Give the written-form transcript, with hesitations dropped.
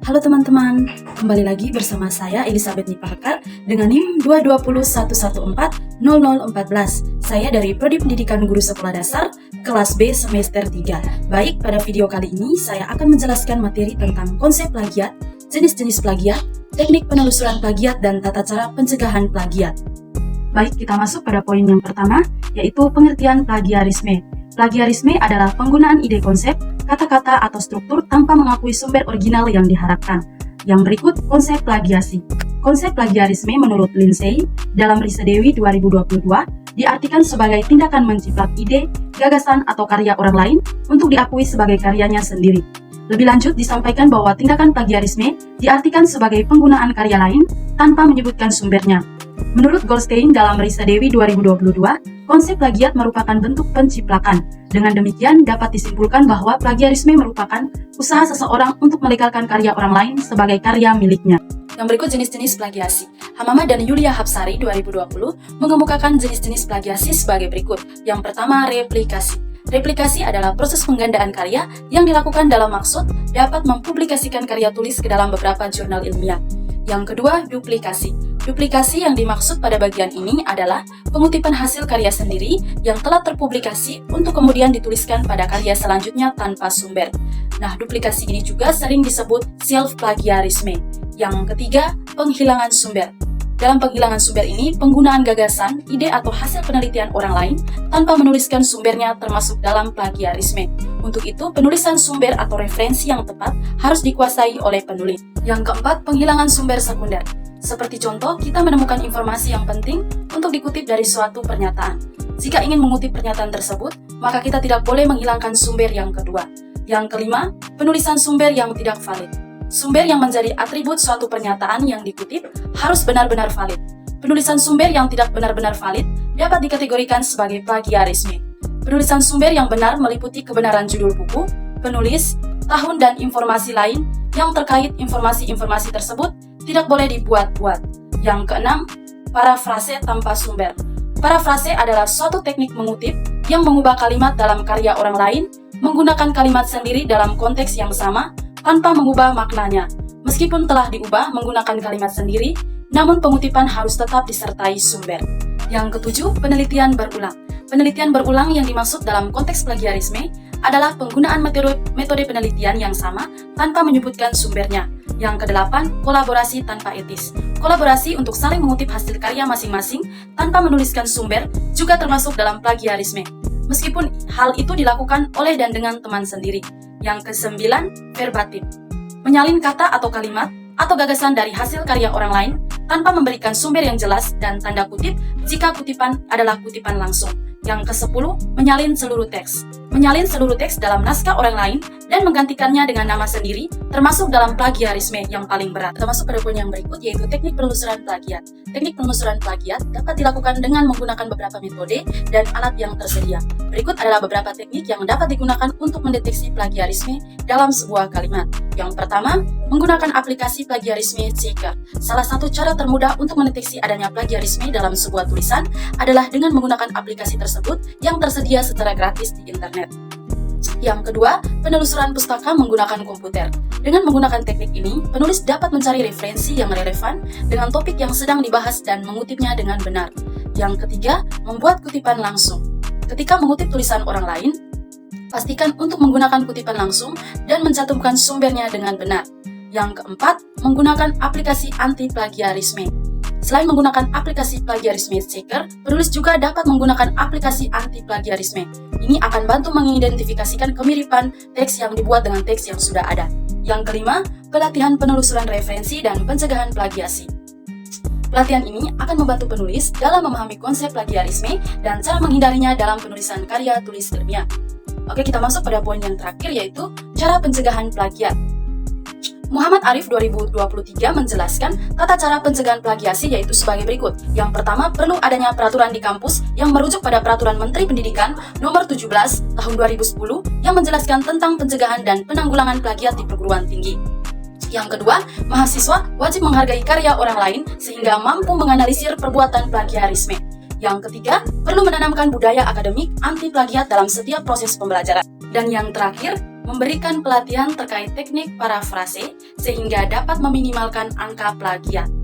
Halo teman-teman, kembali lagi bersama saya Elizabeth Niparkar dengan NIM 22011400014. Saya dari Prodi Pendidikan Guru Sekolah Dasar kelas B semester 3. Baik, pada video kali ini saya akan menjelaskan materi tentang konsep plagiat, jenis-jenis plagiat, teknik penelusuran plagiat, dan tata cara pencegahan plagiat. Baik, kita masuk pada poin yang pertama, yaitu pengertian plagiarisme. Plagiarisme adalah penggunaan ide konsep, kata-kata atau struktur tanpa mengakui sumber original yang diharapkan. Yang berikut konsep plagiasi. Konsep plagiarisme menurut Lindsay dalam Riset Dewi 2022 diartikan sebagai tindakan menciplak ide, gagasan atau karya orang lain untuk diakui sebagai karyanya sendiri. Lebih lanjut disampaikan bahwa tindakan plagiarisme diartikan sebagai penggunaan karya lain tanpa menyebutkan sumbernya. Menurut Goldstein dalam Riset Dewi 2022, konsep plagiat merupakan bentuk penciplakan. Dengan demikian, dapat disimpulkan bahwa plagiarisme merupakan usaha seseorang untuk melegalkan karya orang lain sebagai karya miliknya. Yang berikut jenis-jenis plagiasi. Hamama dan Yulia Hapsari 2020 mengemukakan jenis-jenis plagiasi sebagai berikut. Yang pertama, replikasi. Replikasi adalah proses penggandaan karya yang dilakukan dalam maksud dapat mempublikasikan karya tulis ke dalam beberapa jurnal ilmiah. Yang kedua, duplikasi. Duplikasi yang dimaksud pada bagian ini adalah pengutipan hasil karya sendiri yang telah terpublikasi untuk kemudian dituliskan pada karya selanjutnya tanpa sumber. Nah, duplikasi ini juga sering disebut self-plagiarisme. Yang ketiga, penghilangan sumber. Dalam penghilangan sumber ini, penggunaan gagasan, ide atau hasil penelitian orang lain tanpa menuliskan sumbernya termasuk dalam plagiarisme. Untuk itu, penulisan sumber atau referensi yang tepat harus dikuasai oleh penulis. Yang keempat, penghilangan sumber sekunder. Seperti contoh, kita menemukan informasi yang penting untuk dikutip dari suatu pernyataan. Jika ingin mengutip pernyataan tersebut, maka kita tidak boleh menghilangkan sumber yang kedua. Yang kelima, penulisan sumber yang tidak valid. Sumber yang menjadi atribut suatu pernyataan yang dikutip harus benar-benar valid. Penulisan sumber yang tidak benar-benar valid dapat dikategorikan sebagai plagiarisme. Penulisan sumber yang benar meliputi kebenaran judul buku, penulis, tahun, dan informasi lain yang terkait informasi-informasi tersebut tidak boleh dibuat-buat. Yang keenam, parafrase tanpa sumber. Parafrase adalah suatu teknik mengutip yang mengubah kalimat dalam karya orang lain menggunakan kalimat sendiri dalam konteks yang sama tanpa mengubah maknanya. Meskipun telah diubah menggunakan kalimat sendiri, namun pengutipan harus tetap disertai sumber. Yang ketujuh, penelitian berulang. Penelitian berulang yang dimaksud dalam konteks plagiarisme adalah penggunaan metode penelitian yang sama tanpa menyebutkan sumbernya. Yang kedelapan, kolaborasi tanpa etis. Kolaborasi untuk saling mengutip hasil karya masing-masing tanpa menuliskan sumber juga termasuk dalam plagiarisme, meskipun hal itu dilakukan oleh dan dengan teman sendiri. Yang kesembilan, verbatim. Menyalin kata atau kalimat atau gagasan dari hasil karya orang lain tanpa memberikan sumber yang jelas dan tanda kutip jika kutipan adalah kutipan langsung. Yang kesepuluh, menyalin seluruh teks. Menyalin seluruh teks dalam naskah orang lain dan menggantikannya dengan nama sendiri termasuk dalam plagiarisme yang paling berat. Kita masuk pada poin yang berikut, yaitu teknik penelusuran plagiat. Teknik penelusuran plagiat dapat dilakukan dengan menggunakan beberapa metode dan alat yang tersedia. Berikut adalah beberapa teknik yang dapat digunakan untuk mendeteksi plagiarisme dalam sebuah kalimat. Yang pertama, menggunakan aplikasi plagiarisme checker. Salah satu cara termudah untuk mendeteksi adanya plagiarisme dalam sebuah tulisan adalah dengan menggunakan aplikasi tersebut yang tersedia secara gratis di internet. Yang kedua, penelusuran pustaka menggunakan komputer. Dengan menggunakan teknik ini, penulis dapat mencari referensi yang relevan dengan topik yang sedang dibahas dan mengutipnya dengan benar. Yang ketiga, membuat kutipan langsung. Ketika mengutip tulisan orang lain, pastikan untuk menggunakan kutipan langsung dan mencantumkan sumbernya dengan benar. Yang keempat, menggunakan aplikasi anti-plagiarisme. Selain menggunakan aplikasi plagiarisme checker, penulis juga dapat menggunakan aplikasi anti-plagiarisme. Ini akan bantu mengidentifikasikan kemiripan teks yang dibuat dengan teks yang sudah ada. Yang kelima, pelatihan penelusuran referensi dan pencegahan plagiasi. Pelatihan ini akan membantu penulis dalam memahami konsep plagiarisme dan cara menghindarinya dalam penulisan karya tulis ilmiah. Oke, kita masuk pada poin yang terakhir, yaitu cara pencegahan plagiat. Muhammad Arif 2023 menjelaskan tata cara pencegahan plagiasi yaitu sebagai berikut. Yang pertama, perlu adanya peraturan di kampus yang merujuk pada Peraturan Menteri Pendidikan Nomor 17 Tahun 2010 yang menjelaskan tentang pencegahan dan penanggulangan plagiat di perguruan tinggi. Yang kedua, mahasiswa wajib menghargai karya orang lain sehingga mampu menganalisir perbuatan plagiarisme. Yang ketiga, perlu menanamkan budaya akademik anti plagiat dalam setiap proses pembelajaran. Dan yang terakhir, memberikan pelatihan terkait teknik parafrase sehingga dapat meminimalkan angka plagiat.